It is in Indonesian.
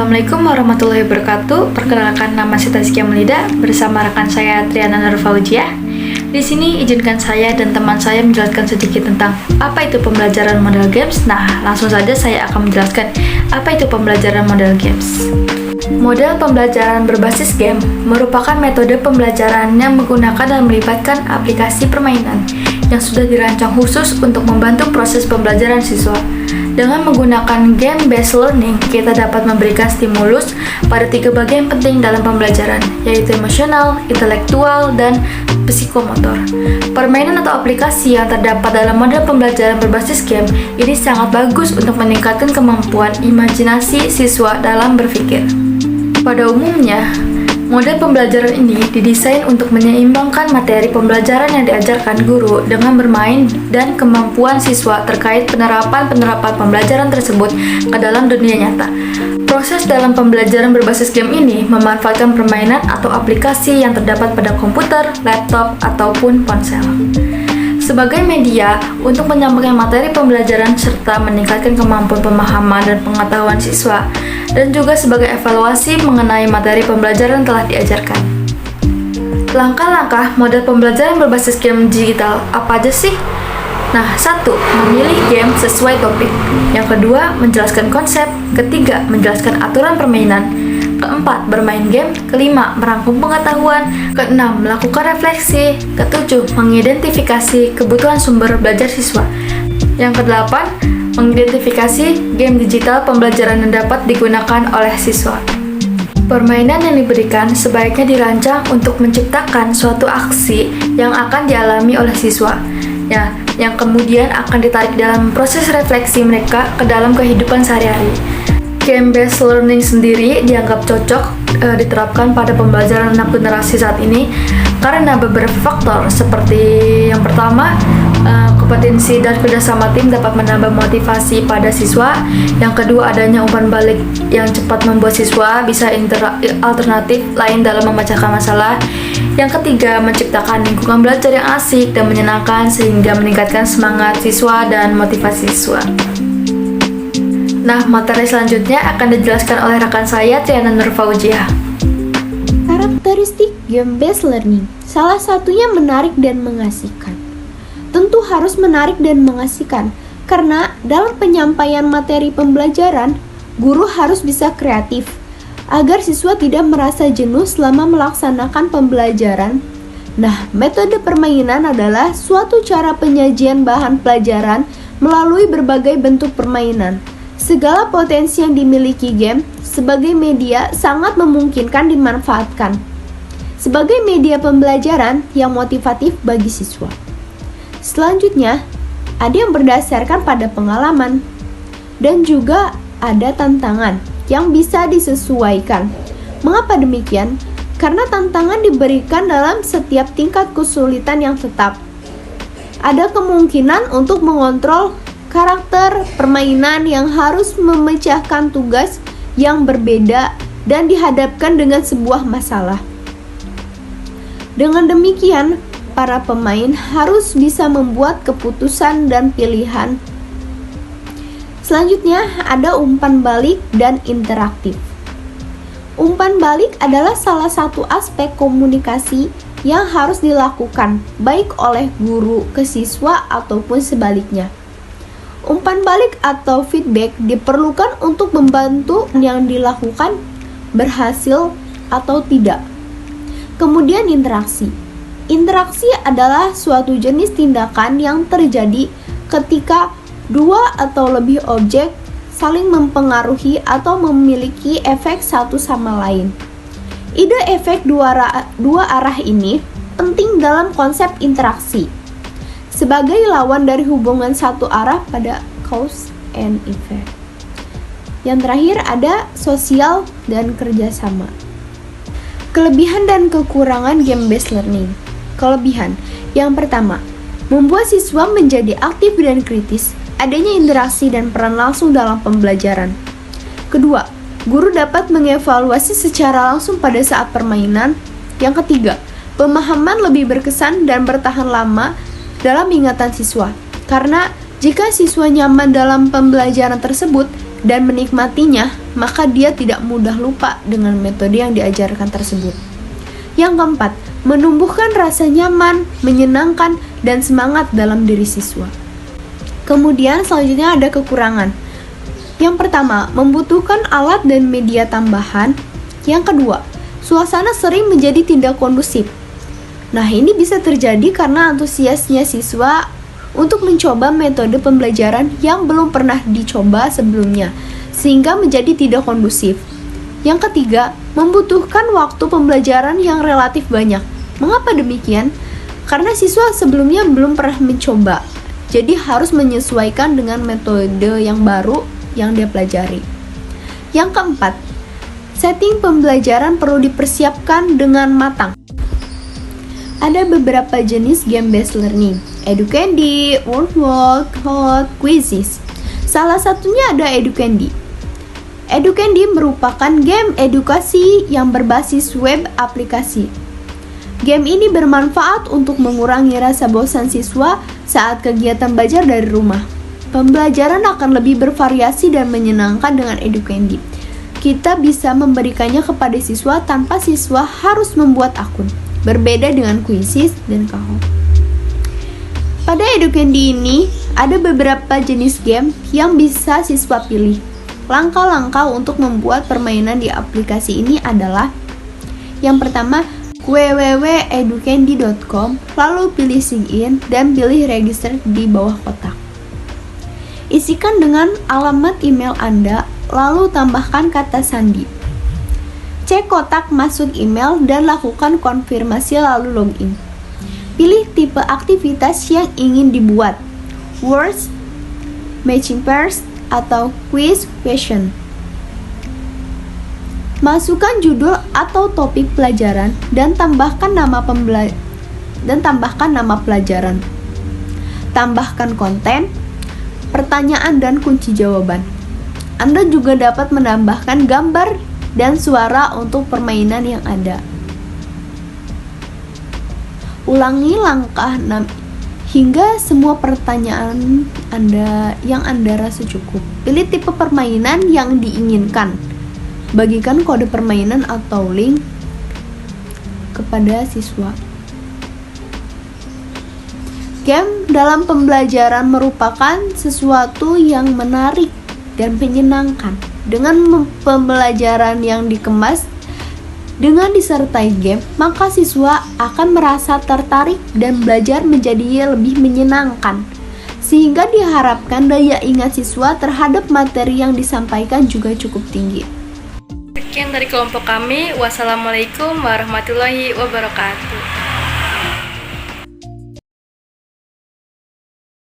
Assalamualaikum warahmatullahi wabarakatuh. Perkenalkan, nama saya Tazkia Melida bersama rekan saya Triana Nurfauziah. Di sini izinkan saya dan teman saya menjelaskan sedikit tentang apa itu pembelajaran model games. Nah, langsung saja saya akan menjelaskan apa itu pembelajaran model games. Model pembelajaran berbasis game merupakan metode pembelajaran yang menggunakan dan melibatkan aplikasi permainan yang sudah dirancang khusus untuk membantu proses pembelajaran siswa. Dengan menggunakan game-based learning, kita dapat memberikan stimulus pada 3 bagian penting dalam pembelajaran, yaitu emosional, intelektual, dan psikomotor. Permainan atau aplikasi yang terdapat dalam model pembelajaran berbasis game ini sangat bagus untuk meningkatkan kemampuan imajinasi siswa dalam berpikir. Pada umumnya, model pembelajaran ini didesain untuk menyeimbangkan materi pembelajaran yang diajarkan guru dengan bermain dan kemampuan siswa terkait penerapan pembelajaran tersebut ke dalam dunia nyata. Proses dalam pembelajaran berbasis game ini memanfaatkan permainan atau aplikasi yang terdapat pada komputer, laptop, ataupun ponsel sebagai media untuk menyampaikan materi pembelajaran serta meningkatkan kemampuan pemahaman dan pengetahuan siswa, dan juga sebagai evaluasi mengenai materi pembelajaran telah diajarkan. Langkah-langkah model pembelajaran berbasis game digital apa aja sih? Nah, 1. Memilih game sesuai topik. Yang kedua, menjelaskan konsep. Ketiga, menjelaskan aturan permainan. Keempat, bermain game. Kelima, merangkum pengetahuan. Keenam, melakukan refleksi. Ketujuh, mengidentifikasi kebutuhan sumber belajar siswa. Yang kedelapan, mengidentifikasi game digital pembelajaran yang dapat digunakan oleh siswa. Permainan yang diberikan sebaiknya dirancang untuk menciptakan suatu aksi yang akan dialami oleh siswa, yang kemudian akan ditarik dalam proses refleksi mereka ke dalam kehidupan sehari-hari. Game-based learning sendiri dianggap cocok diterapkan pada pembelajaran anak generasi saat ini karena beberapa faktor, seperti yang pertama, kompetensi dan kerjasama tim dapat menambah motivasi pada siswa. Yang kedua, adanya umpan balik yang cepat membuat siswa bisa alternatif lain dalam memecahkan masalah. Yang ketiga, menciptakan lingkungan belajar yang asik dan menyenangkan sehingga meningkatkan semangat siswa dan motivasi siswa. Nah, materi selanjutnya akan dijelaskan oleh rekan saya Triana Nurfauziah. Karakteristik game-based learning, salah satunya menarik dan mengasihkan. Tentu harus menarik dan mengasihkan, karena dalam penyampaian materi pembelajaran, guru harus bisa kreatif, agar siswa tidak merasa jenuh selama melaksanakan pembelajaran. Nah, metode permainan adalah suatu cara penyajian bahan pelajaran melalui berbagai bentuk permainan. Segala potensi yang dimiliki game sebagai media sangat memungkinkan dimanfaatkan sebagai media pembelajaran yang motivatif bagi siswa. Selanjutnya, ada yang berdasarkan pada pengalaman dan juga ada tantangan yang bisa disesuaikan. Mengapa demikian? Karena tantangan diberikan dalam setiap tingkat kesulitan yang tetap. Ada kemungkinan untuk mengontrol karakter permainan yang harus memecahkan tugas yang berbeda dan dihadapkan dengan sebuah masalah. Dengan demikian, para pemain harus bisa membuat keputusan dan pilihan. Selanjutnya, ada umpan balik dan interaktif. Umpan balik adalah salah satu aspek komunikasi yang harus dilakukan baik oleh guru ke siswa ataupun sebaliknya. Umpan balik atau feedback diperlukan untuk membantu yang dilakukan berhasil atau tidak. Kemudian interaksi. Interaksi adalah suatu jenis tindakan yang terjadi ketika dua atau lebih objek saling mempengaruhi atau memiliki efek satu sama lain. Ide efek dua arah ini penting dalam konsep interaksi sebagai lawan dari hubungan satu arah pada cause and effect. Yang terakhir ada sosial dan kerjasama. Kelebihan dan kekurangan game-based learning. Kelebihan, yang pertama, membuat siswa menjadi aktif dan kritis, adanya interaksi dan peran langsung dalam pembelajaran. Kedua, guru dapat mengevaluasi secara langsung pada saat permainan. Yang ketiga, pemahaman lebih berkesan dan bertahan lama dalam ingatan siswa. Karena jika siswa nyaman dalam pembelajaran tersebut, dan menikmatinya, maka dia tidak mudah lupa dengan metode yang diajarkan tersebut. Yang keempat, menumbuhkan rasa nyaman, menyenangkan, dan semangat dalam diri siswa. Kemudian selanjutnya ada kekurangan. Yang pertama, membutuhkan alat dan media tambahan. Yang kedua, suasana sering menjadi tidak kondusif. Nah, ini bisa terjadi karena antusiasnya siswa untuk mencoba metode pembelajaran yang belum pernah dicoba sebelumnya, sehingga menjadi tidak kondusif. Yang ketiga, membutuhkan waktu pembelajaran yang relatif banyak. Mengapa demikian? Karena siswa sebelumnya belum pernah mencoba, jadi harus menyesuaikan dengan metode yang baru yang dia pelajari. Yang keempat, setting pembelajaran perlu dipersiapkan dengan matang. Ada beberapa jenis game-based learning, Educandy, Wordwalk, Hot, Quizzes. Salah satunya ada Educandy. Educandy merupakan game edukasi yang berbasis web aplikasi. Game ini bermanfaat untuk mengurangi rasa bosan siswa saat kegiatan belajar dari rumah. Pembelajaran akan lebih bervariasi dan menyenangkan dengan Educandy. Kita bisa memberikannya kepada siswa tanpa siswa harus membuat akun. Berbeda dengan Quizzes dan Kahoot. Pada Educandy ini, ada beberapa jenis game yang bisa siswa pilih. Langkah-langkah untuk membuat permainan di aplikasi ini adalah: yang pertama, www.educandy.com, lalu pilih sign in dan pilih register di bawah kotak. Isikan dengan alamat email Anda, lalu tambahkan kata sandi. Cek kotak masuk email dan lakukan konfirmasi lalu login. Pilih tipe aktivitas yang ingin dibuat, words, matching pairs, atau quiz question. Masukkan judul atau topik pelajaran dan tambahkan nama pelajaran. Tambahkan konten, pertanyaan dan kunci jawaban. Anda juga dapat menambahkan gambar dan suara untuk permainan yang ada. Ulangi langkah 6 hingga semua pertanyaan yang Anda rasa cukup. Pilih tipe permainan yang diinginkan. Bagikan kode permainan atau link kepada siswa. Game dalam pembelajaran merupakan sesuatu yang menarik dan menyenangkan. Dengan pembelajaran yang dikemas dengan disertai game, maka siswa akan merasa tertarik dan belajar menjadi lebih menyenangkan, sehingga diharapkan daya ingat siswa terhadap materi yang disampaikan juga cukup tinggi. Sekian dari kelompok kami. Wassalamualaikum warahmatullahi wabarakatuh.